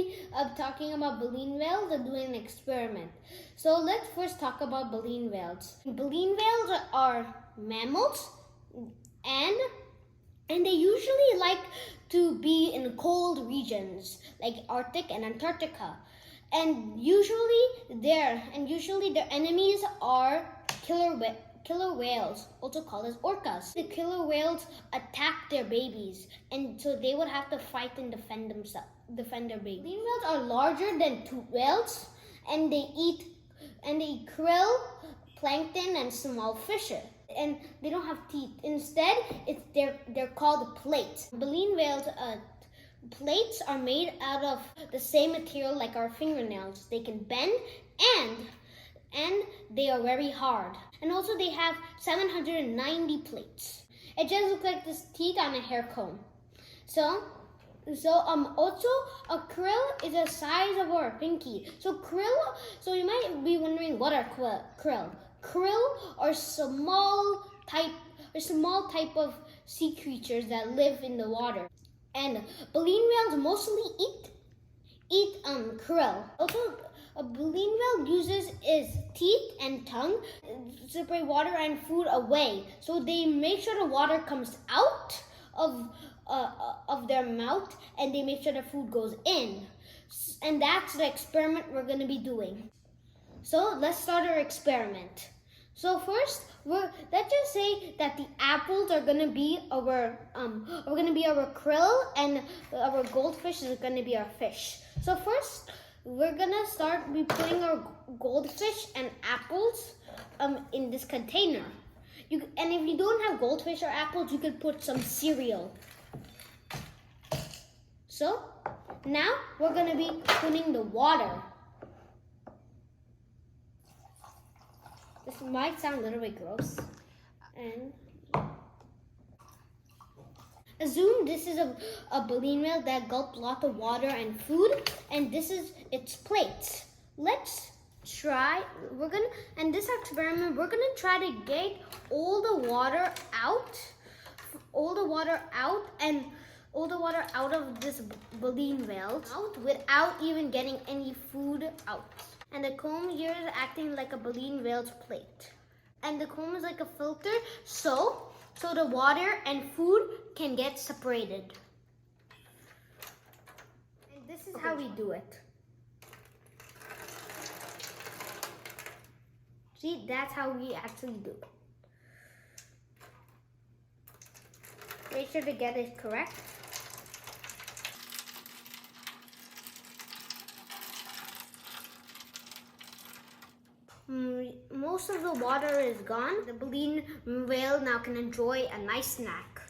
be talking about baleen whales and doing an experiment. So let's first talk about baleen whales. Baleen whales are mammals, and they usually like to be in cold regions like Arctic and Antarctica. And usually their enemies are killer whales, also called as orcas. The killer whales attack their babies, and so they would have to fight and defend their babies. Baleen whales are larger than toothed whales, and they eat krill, plankton, and small fishes. And they don't have teeth. Instead, they're called plates. Baleen whales plates are made out of the same material like our fingernails. They can bend and they are very hard. And also they have 790 plates. It just looks like this teeth on a hair comb. So also a krill is the size of our pinky. So you might be wondering, what are krill? Krill are small type of sea creatures that live in the water. And baleen whales mostly eat krill. Also, a baleen whale uses its teeth and tongue to separate water and food away. So they make sure the water comes out of their mouth, and they make sure the food goes in. And that's the experiment we're going to be doing. So let's start our experiment. So first, let's just say that the apples are gonna be our krill, and our goldfish is gonna be our fish. So first, we're gonna start by putting our goldfish and apples in this container. And if you don't have goldfish or apples, you could put some cereal. So now we're gonna be putting the water. This might sound a little bit gross. And assume this is a baleen whale that gulped lots of water and food, and this is its plate. Let's try. In this experiment, we're gonna try to get all the water out of this baleen whale without even getting any food out. And the comb here is acting like a baleen whale's plate. And the comb is like a filter, so the water and food can get separated. And this is how we do it. See, that's how we actually do it. Make sure to get it correct. Most of the water is gone. The baleen whale now can enjoy a nice snack.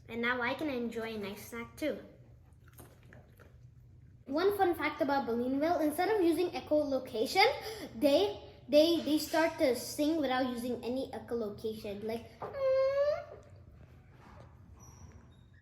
And now I can enjoy a nice snack too. One fun fact about baleen whale, instead of using echolocation, they start to sing without using any echolocation. Like